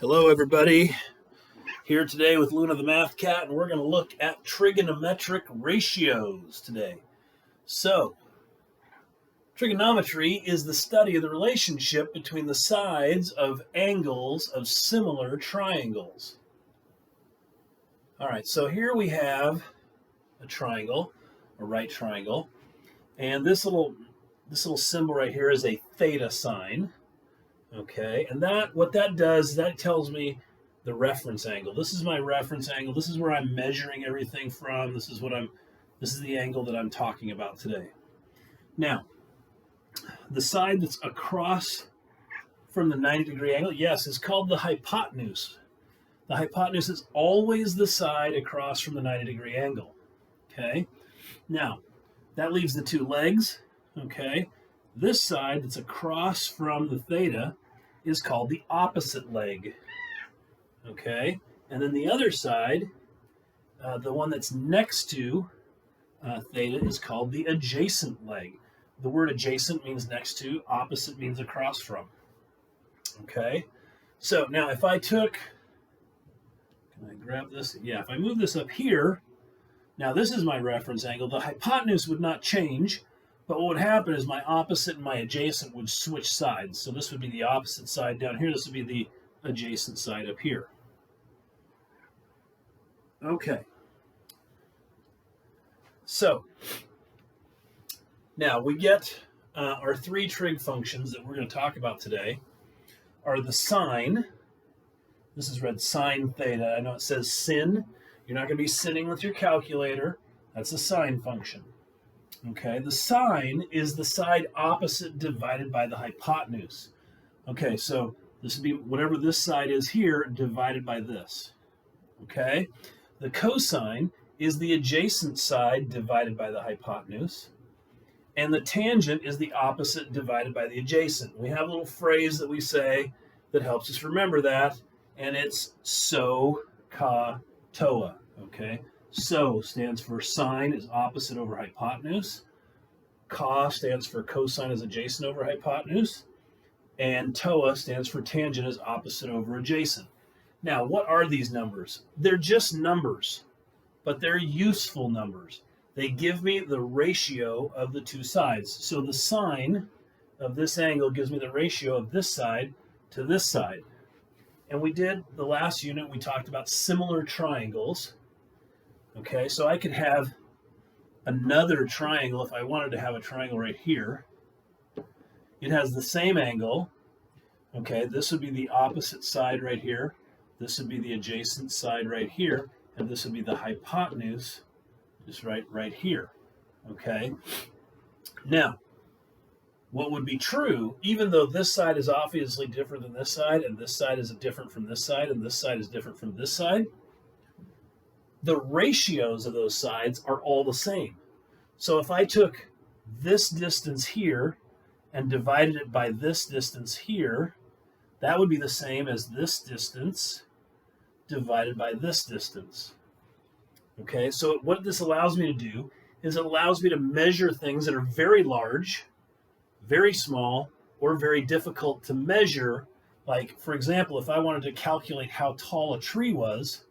Hello, everybody. Here today with Luna the Math Cat, and we're going to look at trigonometric ratios today. So, trigonometry is the study of the relationship between the sides of angles of similar triangles. All right, so here we have a triangle, a right triangle, and this little symbol right here is a theta sign. Okay, and what that does, that tells me the reference angle. This is my reference angle. This is where I'm measuring everything from. This is the angle that I'm talking about today. Now, the side that's across from the 90-degree angle, yes, is called the hypotenuse. The hypotenuse is always the side across from the 90-degree angle. Okay, now that leaves the two legs. Okay, this side that's across from the theta is called the opposite leg. Okay, and then the other side, the one that's next to theta, is called the adjacent leg. The word adjacent means next to, opposite means across from. Okay, so now if I took, can I grab this? Yeah, if I move this up here, now this is my reference angle. The hypotenuse would not change, but what would happen is my opposite and my adjacent would switch sides. So this would be the opposite side down here. This would be the adjacent side up here. Okay. So now we get our three trig functions that we're going to talk about today are the sine. This is read sine theta. I know it says sin. You're not going to be sinning with your calculator. That's a sine function. Okay, the sine is the side opposite divided by the hypotenuse. Okay, so this would be whatever this side is here divided by this. Okay, the cosine is the adjacent side divided by the hypotenuse. And the tangent is the opposite divided by the adjacent. We have a little phrase that we say that helps us remember that, and it's so, ca, toa. Okay, so stands for sine is opposite over hypotenuse. Ca stands for cosine is adjacent over hypotenuse. And toa stands for tangent is opposite over adjacent. Now, what are these numbers? They're just numbers, but they're useful numbers. They give me the ratio of the two sides. So the sine of this angle gives me the ratio of this side to this side. And we did, the last unit, we talked about similar triangles. Okay, so I could have another triangle if I wanted to have a triangle right here. It has the same angle. Okay, this would be the opposite side right here. This would be the adjacent side right here. And this would be the hypotenuse just right here. Okay, now, what would be true, even though this side is obviously different than this side, and this side is different from this side, and this side is different from this side, the ratios of those sides are all the same. So if I took this distance here and divided it by this distance here, that would be the same as this distance divided by this distance. Okay, so what this allows me to do is it allows me to measure things that are very large, very small, or very difficult to measure. Like, for example, if I wanted to calculate how tall a tree was,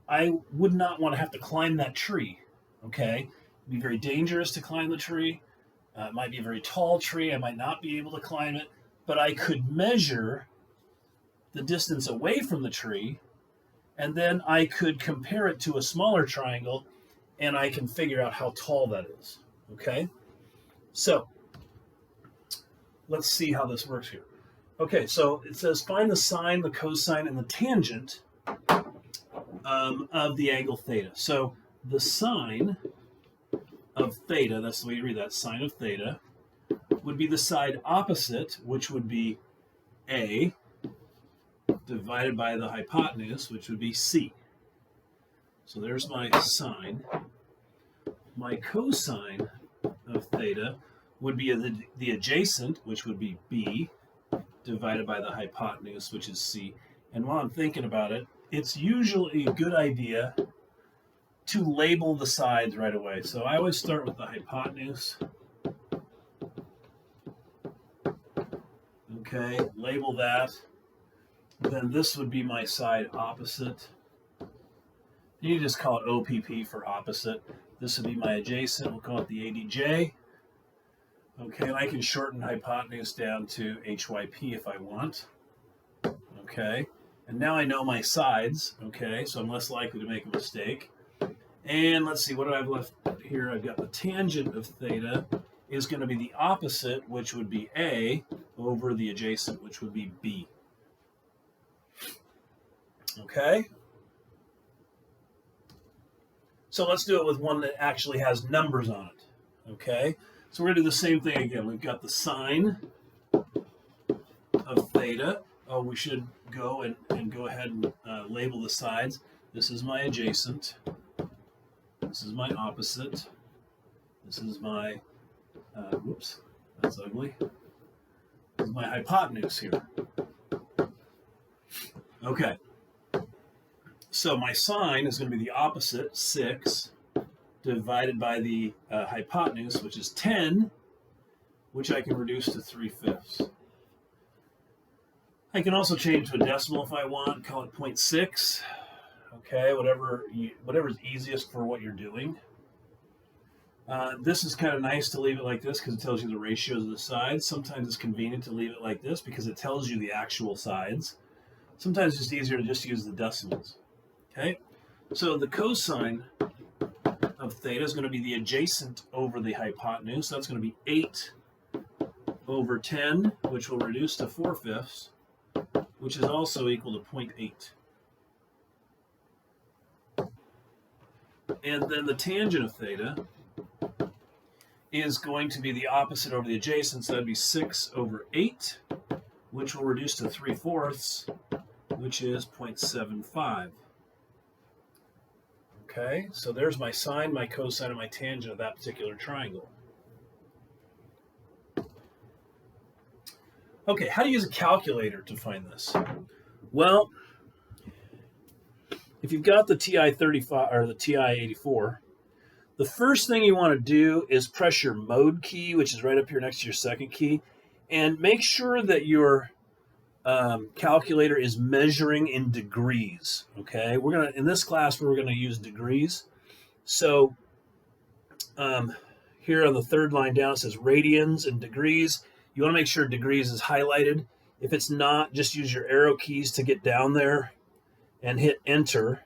I would not want to have to climb that tree. Okay, it'd be very dangerous to climb the tree. It might be a very tall tree. I might not be able to climb it, but I could measure the distance away from the tree, and then I could compare it to a smaller triangle, and I can figure out how tall that is. Okay, so let's see how this works here. Okay, so it says find the sine, the cosine, and the tangent of the angle theta. So the sine of theta, that's the way you read that, sine of theta, would be the side opposite, which would be A, divided by the hypotenuse, which would be C. So there's my sine. My cosine of theta would be the adjacent, which would be B, divided by the hypotenuse, which is C. And while I'm thinking about it, it's usually a good idea to label the sides right away. So I always start with the hypotenuse. Okay, label that. Then this would be my side opposite. You just call it OPP for opposite. This would be my adjacent. We'll call it the ADJ. Okay, and I can shorten hypotenuse down to HYP if I want. Okay, and now I know my sides. Okay, so I'm less likely to make a mistake. And let's see, what do I have left here? I've got the tangent of theta is going to be the opposite, which would be A, over the adjacent, which would be B. Okay? So let's do it with one that actually has numbers on it. Okay? So we're going to do the same thing again. We've got the sine of theta. Oh, we should go and go ahead and label the sides. This is my adjacent. This is my opposite. This is my, whoops, that's ugly. This is my hypotenuse here. Okay. So my sine is going to be the opposite, 6, divided by the hypotenuse, which is 10, which I can reduce to 3/5. I can also change to a decimal if I want, call it 0.6. Okay, whatever is easiest for what you're doing. This is kind of nice to leave it like this because it tells you the ratios of the sides. Sometimes it's convenient to leave it like this because it tells you the actual sides. Sometimes it's just easier to just use the decimals. Okay, so the cosine of theta is going to be the adjacent over the hypotenuse. So that's going to be 8 over 10, which will reduce to 4/5, which is also equal to 0.8. And then the tangent of theta is going to be the opposite over the adjacent, so that'd be 6 over 8, which will reduce to 3/4, which is 0.75. Okay, so there's my sine, my cosine, and my tangent of that particular triangle. Okay, how do you use a calculator to find this? Well, if you've got the TI-35 or the TI-84, the first thing you want to do is press your mode key, which is right up here next to your second key, and make sure that your calculator is measuring in degrees. Okay, in this class we're gonna use degrees. So here on the third line down it says radians and degrees. You want to make sure degrees is highlighted. If it's not, just use your arrow keys to get down there and hit enter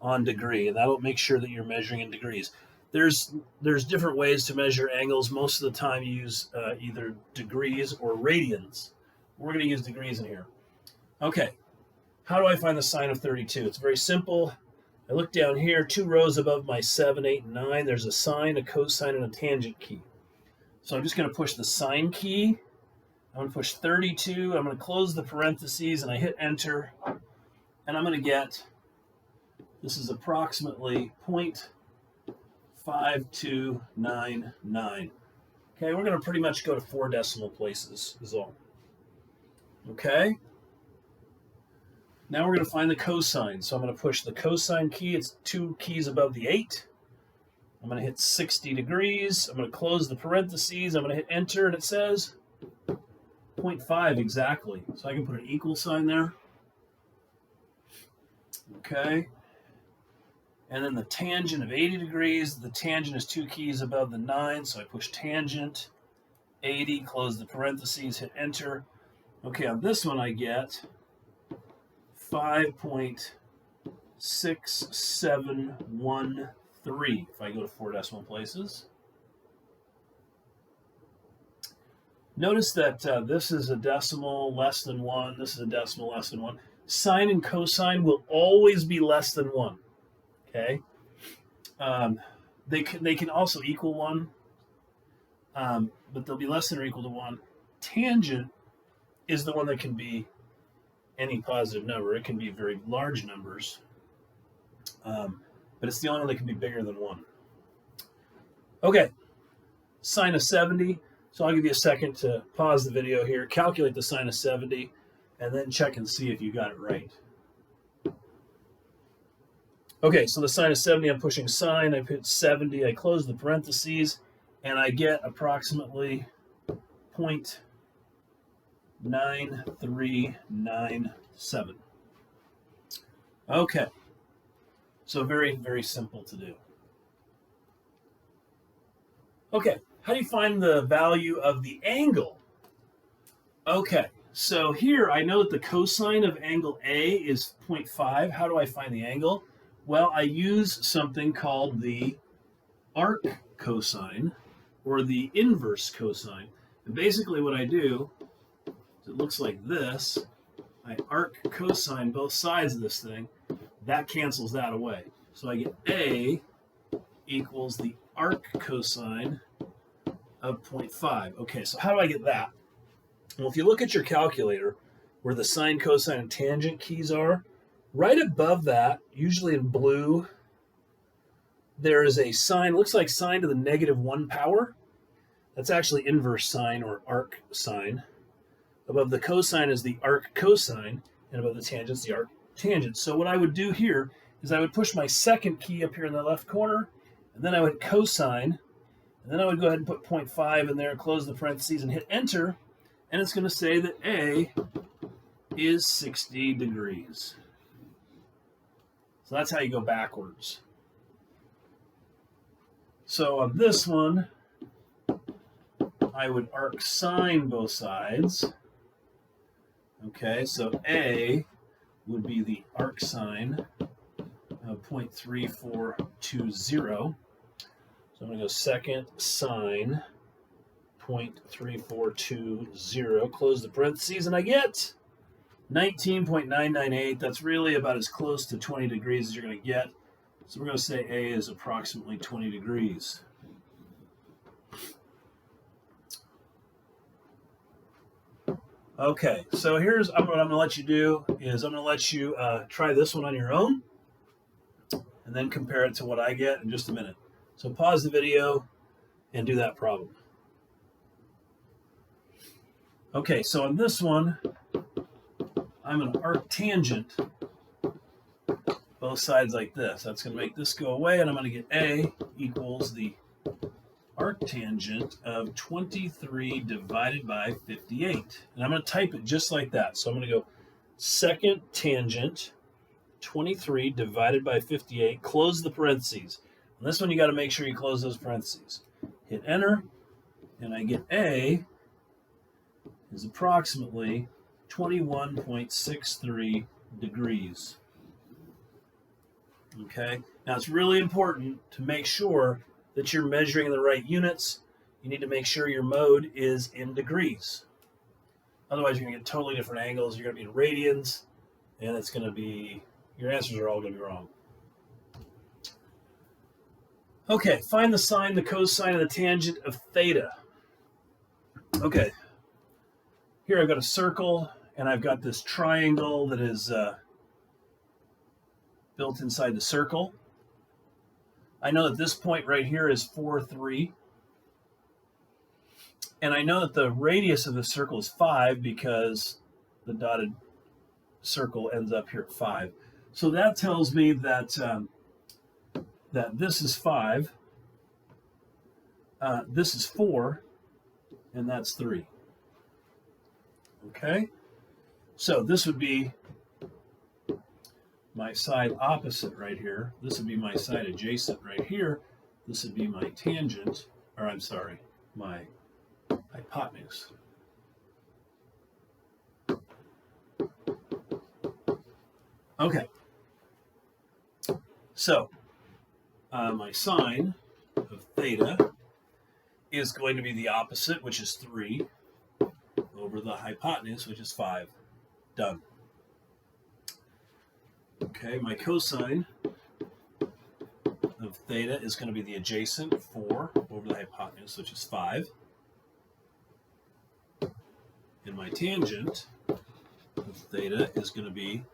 on degree, and that'll make sure that you're measuring in degrees. There's different ways to measure angles. Most of the time you use either degrees or radians. We're going to use degrees in here. Okay, how do I find the sine of 32? It's very simple. I look down here, 2 rows above my 7, 8, and 9. There's a sine, a cosine, and a tangent key. So I'm just going to push the sine key. I'm going to push 32. I'm going to close the parentheses, and I hit enter. And I'm going to get, this is approximately 0.5299. Okay, we're going to pretty much go to 4 decimal places is all. Okay. Now we're going to find the cosine. So I'm going to push the cosine key. It's 2 keys above the 8. I'm going to hit 60 degrees. I'm going to close the parentheses. I'm going to hit enter, and it says 0.5 exactly. So I can put an equal sign there. Okay. And then the tangent of 80 degrees. The tangent is 2 keys above the 9. So I push tangent 80, close the parentheses, hit enter. Okay, on this one I get 5.6713 if I go to 4 decimal places. Notice that this is a decimal less than 1. This is a decimal less than 1. Sine and cosine will always be less than 1. Okay, they can also equal 1, but they'll be less than or equal to 1. Tangent is the one that can be any positive number. It can be very large numbers, but it's the only one that can be bigger than 1. Okay, sine of 70. So I'll give you a second to pause the video here, calculate the sine of 70, and then check and see if you got it right. Okay, so the sine of 70, I'm pushing sine, I put 70, I close the parentheses, and I get approximately 0.9394. 7. Okay, so very, very simple to do. Okay, how do you find the value of the angle? Okay, so here I know that the cosine of angle A is 0.5. How do I find the angle? Well, I use something called the arc cosine or the inverse cosine. And basically what I do is it looks like this. I arc cosine both sides of this thing. That cancels that away. So I get A equals the arc cosine of 0.5. Okay, so how do I get that? Well, if you look at your calculator where the sine, cosine, and tangent keys are, right above that, usually in blue, there is a sign, looks like sine to the -1 power. That's actually inverse sine or arc sine. Above the cosine is the arc cosine, and above the tangent is the arc tangent. So what I would do here is I would push my second key up here in the left corner, and then I would cosine, and then I would go ahead and put 0.5 in there, close the parentheses, and hit enter, and it's going to say that A is 60 degrees. So that's how you go backwards. So on this one, I would arc sine both sides. Okay, so A would be the arc sine of 0.3420. So I'm going to go second sine 0.3420, close the parentheses, and I get 19.998. That's really about as close to 20 degrees as you're going to get. So we're going to say A is approximately 20 degrees. Okay, so here's what I'm going to let you do is I'm going to let you try this one on your own and then compare it to what I get in just a minute. So pause the video and do that problem. Okay, so on this one, I'm going to arc tangent both sides like this. That's going to make this go away, and I'm going to get A equals the arctangent of 23 divided by 58. And I'm going to type it just like that. So I'm going to go second tangent 23 divided by 58, close the parentheses. On this one, you got to make sure you close those parentheses. Hit enter, and I get A is approximately 21.63 degrees. Okay, now it's really important to make sure that you're measuring in the right units. You need to make sure your mode is in degrees. Otherwise, you're going to get totally different angles. You're going to be in radians, and it's going to be, your answers are all going to be wrong. Okay, find the sine, the cosine, and the tangent of theta. Okay, here I've got a circle, and I've got this triangle that is built inside the circle. I know that this point right here is 4, 3. And I know that the radius of the circle is 5 because the dotted circle ends up here at 5. So that tells me that, that this is 5, this is 4, and that's 3. Okay? So this would be my side opposite right here. This would be my side adjacent right here. This would be my tangent, or I'm sorry, my hypotenuse. Okay. So my sine of theta is going to be the opposite, which is 3, over the hypotenuse, which is 5. Done. Okay, my cosine of theta is going to be the adjacent, 4, over the hypotenuse, which is 5. And my tangent of theta is going to be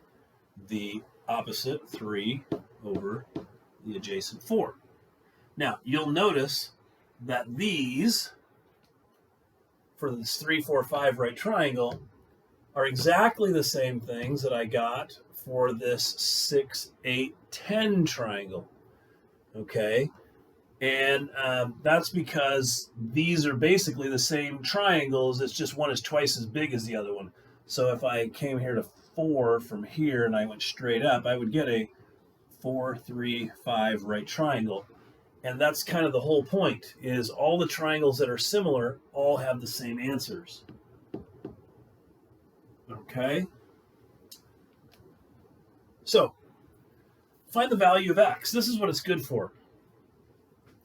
the opposite, 3, over the adjacent, 4. Now, you'll notice that these, for this 3, 4, 5 right triangle, are exactly the same things that I got for this 6, 8, 10 triangle. Okay, and that's because these are basically the same triangles. It's just one is twice as big as the other one. So if I came here to 4 from here and I went straight up, I would get a 4, 3, 5 right triangle. And that's kind of the whole point, is all the triangles that are similar all have the same answers. Okay? So, find the value of x. This is what it's good for.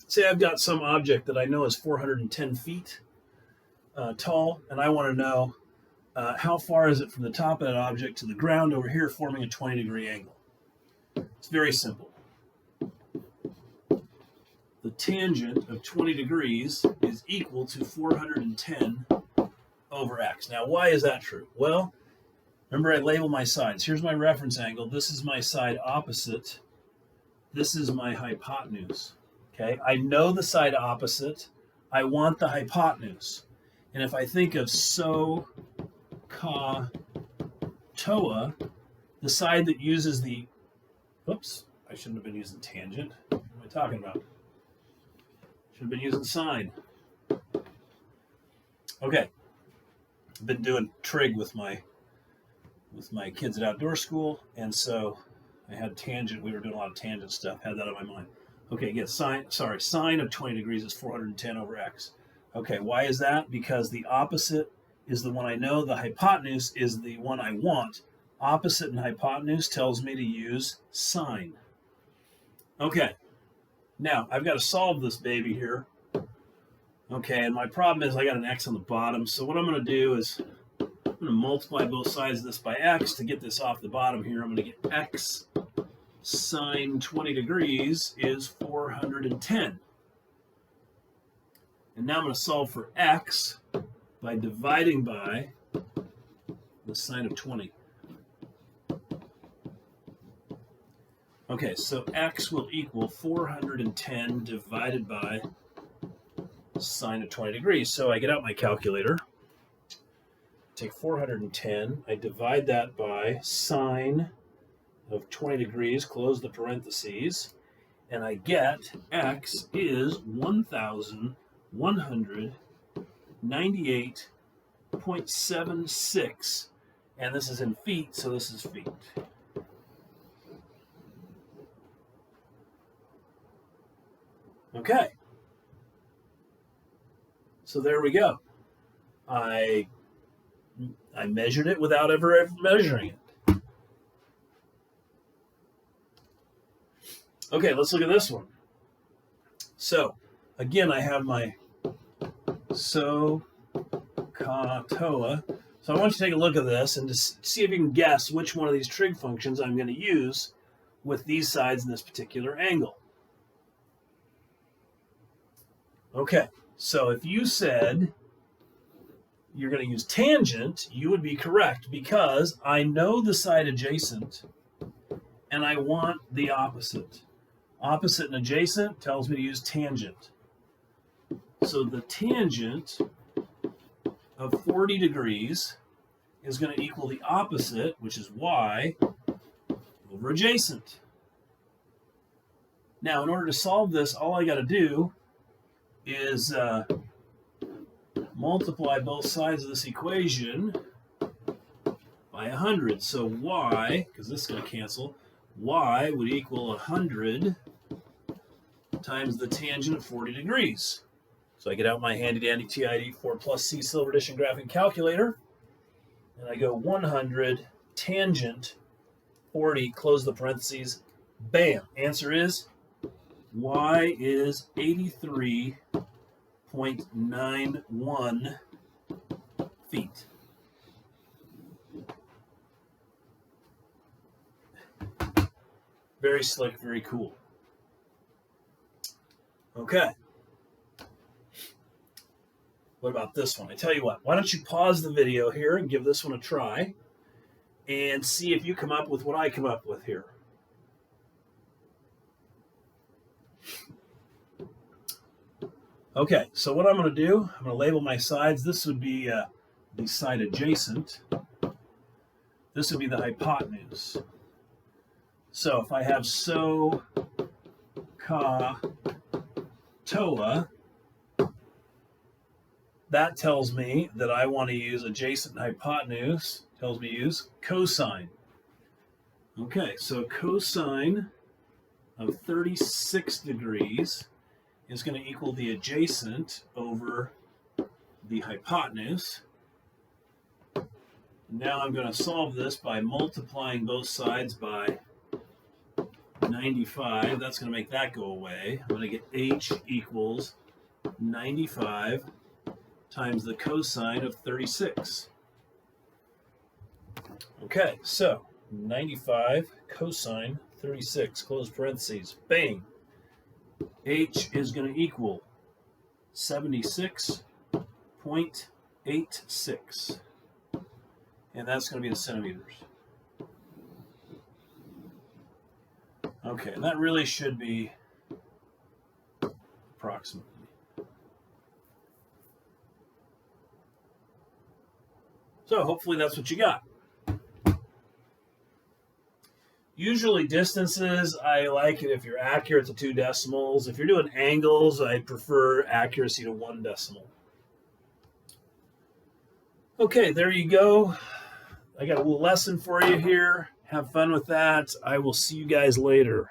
Say I've got some object that I know is 410 feet tall, and I want to know how far is it from the top of that object to the ground over here, forming a 20-degree angle. It's very simple. The tangent of 20 degrees is equal to 410 over x. Now, why is that true? Well, remember I label my sides. Here's my reference angle. This is my side opposite. This is my hypotenuse. Okay, I know the side opposite. I want the hypotenuse. And if I think of SO, CA, TOA, the side that uses the, oops, I shouldn't have been using tangent. What am I talking about? Should have been using sine. Okay, I've been doing trig with my kids at outdoor school, and so I had tangent. We were doing a lot of tangent stuff. Had that on my mind. Okay, again, sine of 20 degrees is 410 over x. Okay, why is that? Because the opposite is the one I know. The hypotenuse is the one I want. Opposite and hypotenuse tells me to use sine. Okay. Now, I've got to solve this baby here. Okay, and my problem is I got an x on the bottom. So what I'm going to do is I'm going to multiply both sides of this by x to get this off the bottom here. I'm going to get x sine 20 degrees is 410. And now I'm going to solve for x by dividing by the sine of 20. Okay, so x will equal 410 divided by sine of 20 degrees. So I get out my calculator, take 410, I divide that by sine of 20 degrees, close the parentheses, and I get x is 1,198.76, and this is in feet, so this is feet. Okay, so there we go. I measured it without ever measuring it. Okay, let's look at this one. So, again, I have my SO, CA, TOA. So I want you to take a look at this and just see if you can guess which one of these trig functions I'm going to use with these sides in this particular angle. Okay, so if you said you're going to use tangent, you would be correct because I know the side adjacent and I want the opposite. Opposite and adjacent tells me to use tangent. So the tangent of 40 degrees is going to equal the opposite, which is y, over adjacent. Now, in order to solve this, all I got to do is multiply both sides of this equation by 100. So y, because this is going to cancel, y would equal 100 times the tangent of 40 degrees. So I get out my handy-dandy TID 4 plus C Silver Edition graphing calculator, and I go 100 tangent 40, close the parentheses, bam. Answer is y is 83.91 feet. Very slick, very cool. Okay. What about this one? I tell you what, why don't you pause the video here and give this one a try and see if you come up with what I come up with here. Okay, so what I'm going to do, I'm going to label my sides. This would be the side adjacent. This would be the hypotenuse. So if I have SO, CA, TOA, that tells me that I want to use adjacent hypotenuse. tells me to use cosine. Okay, so cosine of 36 degrees is going to equal the adjacent over the hypotenuse. Now I'm going to solve this by multiplying both sides by 95. That's going to make that go away. I'm going to get h equals 95 times the cosine of 36. Okay, so 95 cosine 36, close parentheses, bang. H is going to equal 76.86. And that's going to be in centimeters. Okay, and that really should be approximately. So hopefully that's what you got. Usually distances, I like it if you're accurate to 2 decimals. If you're doing angles, I prefer accuracy to 1 decimal. Okay, there you go. I got a little lesson for you here. Have fun with that. I will see you guys later.